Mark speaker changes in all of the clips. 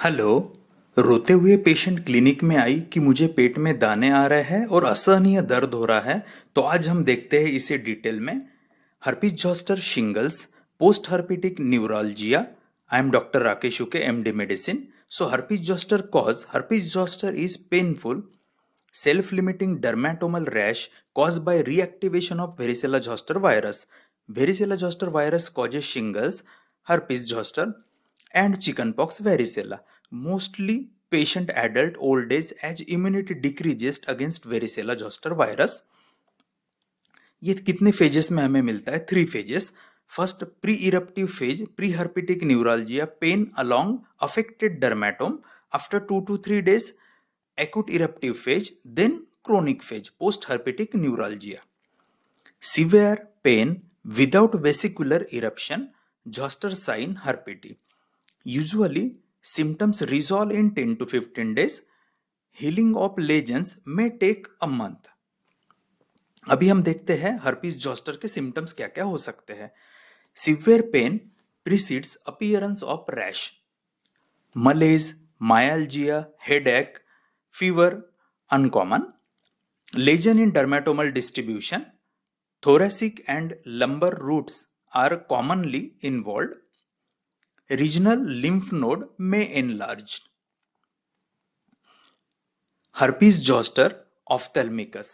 Speaker 1: Hello. रोते हुए patient clinic में आई कि मुझे पेट में दाने आ रहे हैं और असहनीय दर्द हो रहा है। तो आज हम देखते हैं इसे डिटेल में। Herpes zoster shingles, post herpetic neuralgia. I am doctor Rakesh Uke, MD medicine. So herpes zoster cause herpes zoster is painful self-limiting dermatomal rash caused by reactivation of varicella zoster virus. Varicella zoster virus causes shingles, herpes zoster, and chickenpox varicella. Mostly patient adult old age as immunity decreases against varicella zoster virus. ये कितने phases में हमें मिलता है? 3 phases. First, pre eruptive phase, pre herpetic neuralgia, pain along affected dermatome after 2 to 3 days, acute eruptive phase, then chronic phase, post herpetic neuralgia. Severe pain without vesicular eruption, zoster sign herpety. Usually symptoms resolve in 10 to 15 days. Healing of lesions may take a month. अभी हम देखते हैं herpes zoster के symptoms क्या क्या हो सकते हैं। Severe pain precedes appearance of rash, मलेज, myalgia, headache, fever uncommon, lesion in dermatomal distribution, thoracic and lumbar roots are commonly involved, regional lymph node may enlarge. Herpes zoster ophthalmicus,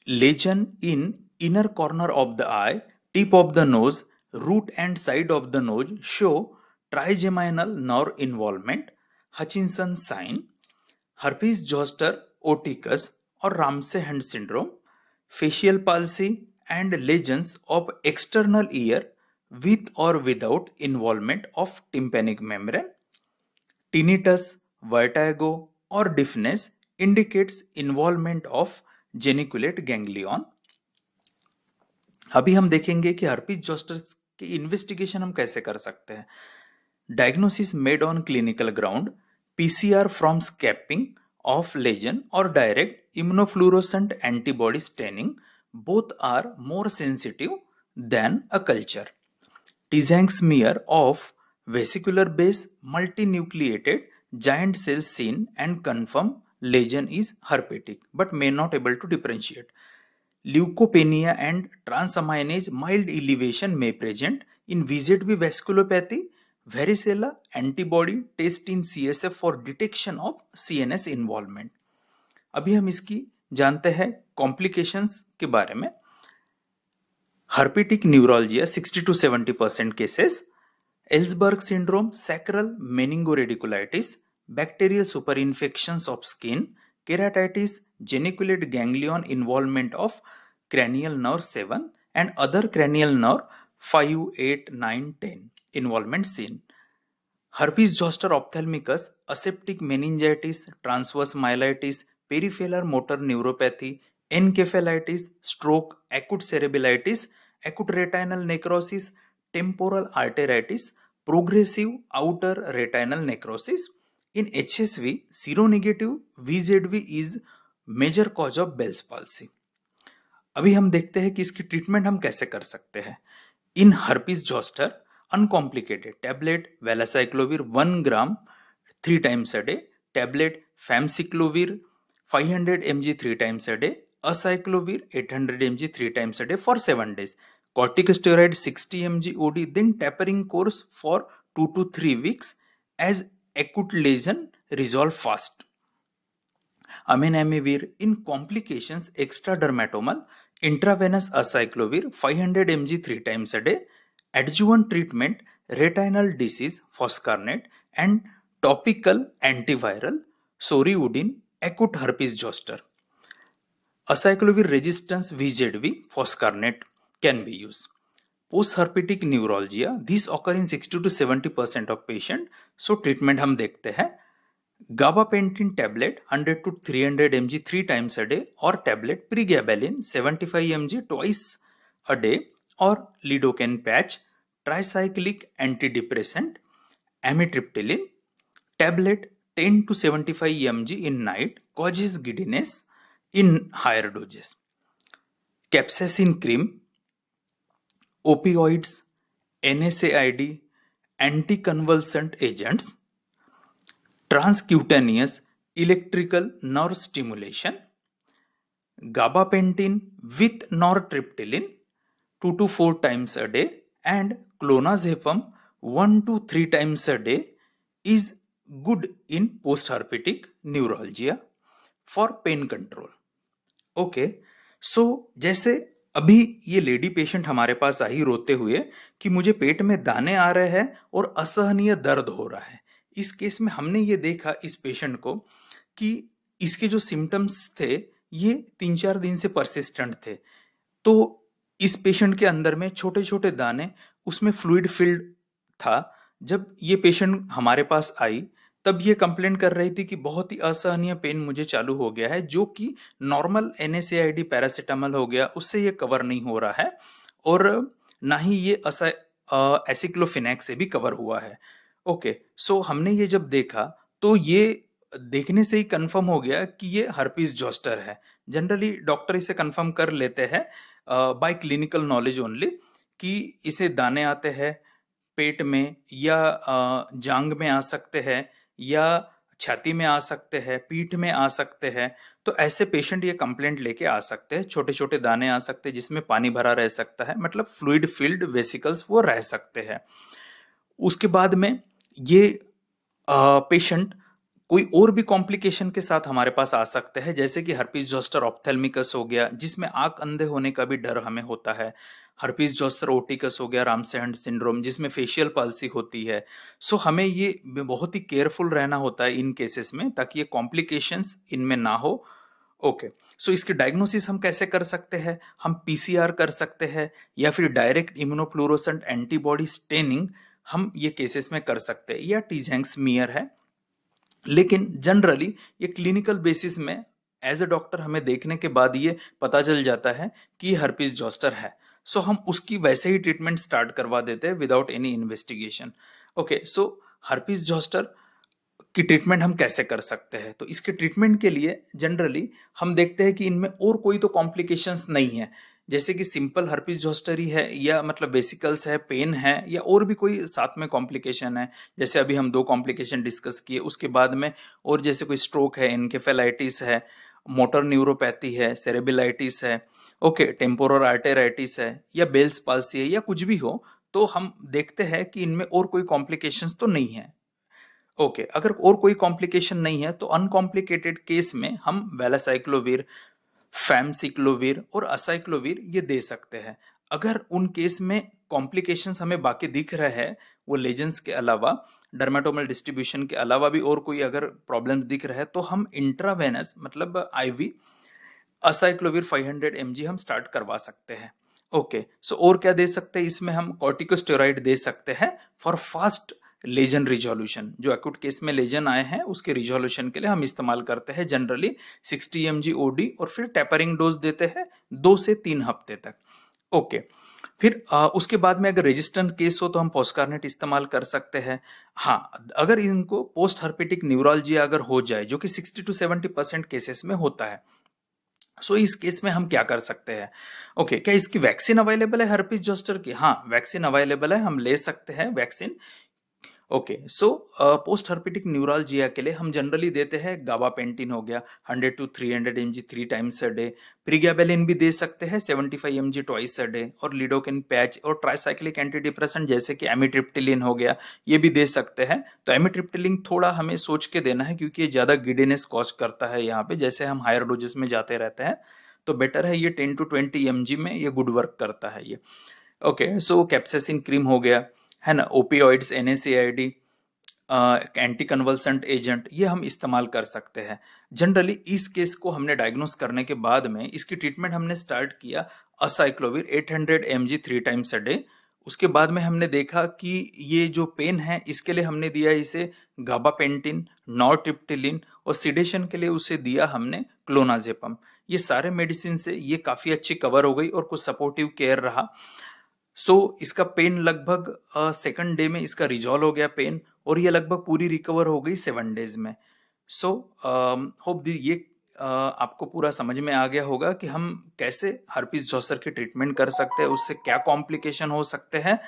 Speaker 1: lesion in inner corner of the eye, tip of the nose, root and side of the nose show trigeminal nerve involvement, Hutchinson sign. Herpes zoster oticus or Ramsay Hunt syndrome, facial palsy and lesions of external ear with or without involvement of tympanic membrane. Tinnitus, vertigo or deafness indicates involvement of geniculate ganglion. अभी हम देखेंगे कि herpes zoster की investigation हम कैसे कर सकते हैं। Diagnosis made on clinical ground, PCR from scaping of lesion or direct immunofluorescent antibody staining. Both are more sensitive than a culture. T-Zang smear of vesicular base multinucleated giant cells seen and confirm lesion is herpetic but may not able to differentiate. Leukopenia and transaminase mild elevation may present in VZV vasculopathy. Varicella antibody test in CSF for detection of CNS involvement. अभी हम इसकी जानते हैं complications के बारे में। Herpetic neuralgia 60 to 70% cases, Elsberg syndrome, sacral meningoradiculitis, bacterial super infections of skin, keratitis, geniculate ganglion involvement of cranial nerve 7 and other cranial nerve 5, 8, 9, 10 involvement seen. Herpes zoster ophthalmicus, aseptic meningitis, transverse myelitis, peripheral motor neuropathy, encephalitis, stroke, acute cerebralitis, acute retinal necrosis, temporal arteritis, progressive outer retinal necrosis. In HSV, seronegative VZV is major cause of Bell's palsy. अभी हम देखते हैं कि इसकी treatment हम कैसे कर सकते हैं। In herpes zoster uncomplicated tablet valacyclovir 1 gram 3 times a day, tablet famciclovir 500 mg 3 times a day, acyclovir 800 mg 3 times a day for 7 days, corticosteroid 60 mg OD, then tapering course for 2 to 3 weeks as acute lesion resolve fast. Amenamivir in complications extradermatomal, intravenous acyclovir 500 mg 3 times a day, adjuvant treatment retinal disease foscarnet and topical antiviral soriudin acute herpes zoster. Acyclovir resistance VZV foscarnet can be used. Post-herpetic neuralgia, these occur in 60 to 70% of patient. So treatment हम देखते हैं। gabapentin tablet 100 to 300 mg 3 times a day or tablet pregabalin 75 mg twice a day or lidocaine patch, tricyclic antidepressant, amitriptyline tablet 10 to 75 mg in night causes giddiness in higher doses. Capsaicin cream, opioids, NSAID, anticonvulsant agents, transcutaneous electrical nerve stimulation, gabapentin with nortriptyline 2 to 4 times a day, and clonazepam 1 to 3 times a day is good in postherpetic neuralgia for pain control. Okay, so जैसे अभी ये lady patient हमारे पास आई रोते हुए कि मुझे पेट में दाने आ रहे हैं और असहनीय दर्द हो रहा है। इस केस में हमने ये देखा इस पेशेंट को कि इसके जो सिम्टम्स थे ये 3-4 दिन से परसिस्टेंट थे। तो इस पेशेंट के अंदर में छोटे छोटे दाने, उसमें फ्लूइड फिल्ड था। जब ये पेशेंट हमारे पास आई तब ये कंप्लेंट कर रही थी कि बहुत ही असहनीय पेन मुझे चालू हो गया है, जो कि नॉर्मल NSAID पैरासिटामोल हो गया उससे ये कवर नहीं हो रहा है और ना ही ये एसिक्लोफिनेक से भी कवर हुआ है। ओके, सो हमने ये जब देखा तो ये देखने से ही कंफर्म हो गया कि ये हर्पीज जोस्टर है। जनरली डॉक्टर इसे कंफर्म कर लेते हैं बाय क्लिनिकल नॉलेज ओनली कि इसे दाने आते हैं पेट में या जांग में आ सकते हैं या छाती में आ सकते हैं, पीठ में आ सकते हैं। तो ऐसे पेशेंट ये कंप्लेंट लेके आ सकते हैं। छोटे छोटे दाने आ सकते हैं जिसमें पानी भरा रह सकता है, मतलब फ्लूइड फिल्ड वेसिकल्स वो रह सकते हैं। उसके बाद में ये पेशेंट कोई और भी कॉम्प्लिकेशन के साथ हमारे पास आ सकते हैं, जैसे कि हर्पीज जोस्टर ऑप्थेल्मिकस हो गया जिसमें आंख अंधे होने का भी डर हमें होता है। हर्पीज जोस्टर ओटिकस हो गया, रामसे हंट सिंड्रोम जिसमें फेशियल पाल्सी होती है। सो हमें ये बहुत ही केयरफुल रहना होता है इन केसेस में ताकि ये कॉम्प्लिकेशंस इनमें ना हो। ओके, सो इसकी डायग्नोसिस हम कैसे कर सकते हैं? हम PCR कर सकते हैं या फिर डायरेक्ट इम्यूनोफ्लोरोसेंट एंटीबॉडी स्टेनिंग हम ये केसेस में कर सकते हैं, या टीजेंग स्मीयर है। लेकिन जनरली ये क्लिनिकल बेसिस में एज अ डॉक्टर हमें देखने के बाद ये पता चल जाता है कि हर्पीज जोस्टर है। सो हम उसकी वैसे ही ट्रीटमेंट स्टार्ट करवा देते हैं विदाउट एनी इन्वेस्टिगेशन। ओके, सो हर्पीज जोस्टर की ट्रीटमेंट हम कैसे कर सकते हैं? तो इसके ट्रीटमेंट के लिए जनरली हम देखते हैं कि इनमें और कोई तो कॉम्प्लिकेशंस नहीं है, जैसे कि सिंपल हर्पीज जोस्टर ही है या मतलब वेसिकल्स है, पेन है, या और भी कोई साथ में कॉम्प्लिकेशन है। जैसे अभी हम 2 कॉम्प्लिकेशन डिस्कस किए, उसके बाद में और जैसे कोई स्ट्रोक है, एन्केफेलाइटिस है, मोटर न्यूरोपैथी है, सेरेब्राइटिस है, ओके, टेम्पोरल आर्टेराइटिस है या बेल्स पाल्सी है या कुछ भी हो, तो हम देखते हैं कि इनमें और कोई कॉम्प्लिकेशंस तो नहीं है। ओके, अगर और कोई कॉम्प्लिकेशन नहीं है तो अनकॉम्प्लिकेटेड केस में हम वैलासाइक्लोविर, फैमसिक्लोविर और असाइक्लोविर ये दे सकते हैं। अगर उन केस में कॉम्प्लिकेशंस हमें बाकी दिख रहे हैं, वो लेजेंस के अलावा, डर्मेटोमल डिस्ट्रीब्यूशन के अलावा भी और कोई अगर प्रॉब्लम्स दिख रहे हैं, तो हम इंट्रावेनस मतलब IV असाइक्लोविर 500 mg हम स्टार्ट करवा सकते हैं। ओके, सो और क्या दे सकते हैं इसमें? हम कॉर्टिकोस्टेरॉइड दे सकते हैं फॉर फास्ट लेजन रिजोल्यूशन। जो एक्यूट केस में लेजन आए हैं उसके रिजोल्यूशन के लिए हम इस्तेमाल करते हैं जनरली 60 mg OD, और फिर टेपरिंग डोज देते हैं 2 से 3 हफ्ते तक। ओके, फिर उसके बाद में अगर रेजिस्टेंट केस हो तो हम पोस्कारनेट इस्तेमाल कर सकते हैं। हाँ, अगर इनको पोस्ट हर्पेटिक न्यूरोलजिया अगर हो जाए, जो कि 60 to 70% केसेस में होता है, सो इस केस में हम क्या कर सकते हैं? ओके, क्या इसकी वैक्सीन अवेलेबल है हर्पीज जोस्टर की? हाँ, वैक्सीन अवेलेबल है, हम ले सकते हैं vaccine. Okay, so post herpetic neuroglia के लिए हम जनरली देते हैं गाबापेंटिन हो गया 100 to 300 mg 3 times a day, pregabalin भी दे सकते हैं 75 mg ट्वाइस अ डे, और लिडोकिन पैच और ट्राइसाइक्लिक एंटी डिप्रेसेंट जैसे कि एमिट्रिप्टिलिन हो गया, ये भी दे सकते हैं। तो एमिट्रिप्टिलिन थोड़ा हमें सोच के देना है क्योंकि ये ज़्यादा गिडीनेस कॉज करता है यहाँ पे, जैसे हम हायर डोजेस में जाते रहते हैं, तो बेटर है ये 10 to 20 mg में ये गुड वर्क करता है ये। ओके, सो कैप्साइसिन क्रीम हो गया, है ना, opioids, NSAID, anti convulsant agent, ये हम इस्तेमाल कर सकते हैं। जनरली इस केस को हमने डायग्नोस करने के बाद में इसकी ट्रीटमेंट हमने स्टार्ट किया असाइक्लोविर 800 mg 3 टाइम्स अ डे। उसके बाद में हमने देखा कि ये जो पेन है इसके लिए हमने दिया इसे गाबापेंटिन, नॉरट्रिप्टिलिन, और सिडेशन के लिए उसे दिया हमने क्लोनाजेपम। ये सारे मेडिसिन से ये काफ़ी अच्छी कवर हो गई और कुछ सपोर्टिव केयर रहा। सो इसका पेन लगभग सेकंड डे में इसका रिजॉल्व हो गया पेन, और ये लगभग पूरी रिकवर हो गई 7 डेज में। सो होप ये आपको पूरा समझ में आ गया होगा कि हम कैसे हर्पीज जोस्टर की ट्रीटमेंट कर सकते हैं, उससे क्या कॉम्प्लिकेशन हो सकते हैं,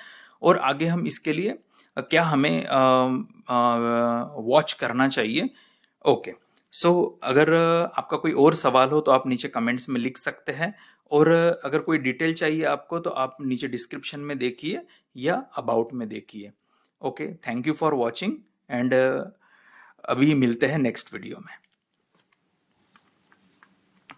Speaker 1: और आगे हम इसके लिए क्या हमें वॉच करना चाहिए? ओके, सो अगर आपका कोई और सवाल हो तो आप नीचे कमेंट्स में लिख सकते हैं, और अगर कोई डिटेल चाहिए आपको तो आप नीचे डिस्क्रिप्शन में देखिए या अबाउट में देखिए। Okay, thank you for watching, and अभी मिलते हैं नेक्स्ट वीडियो में।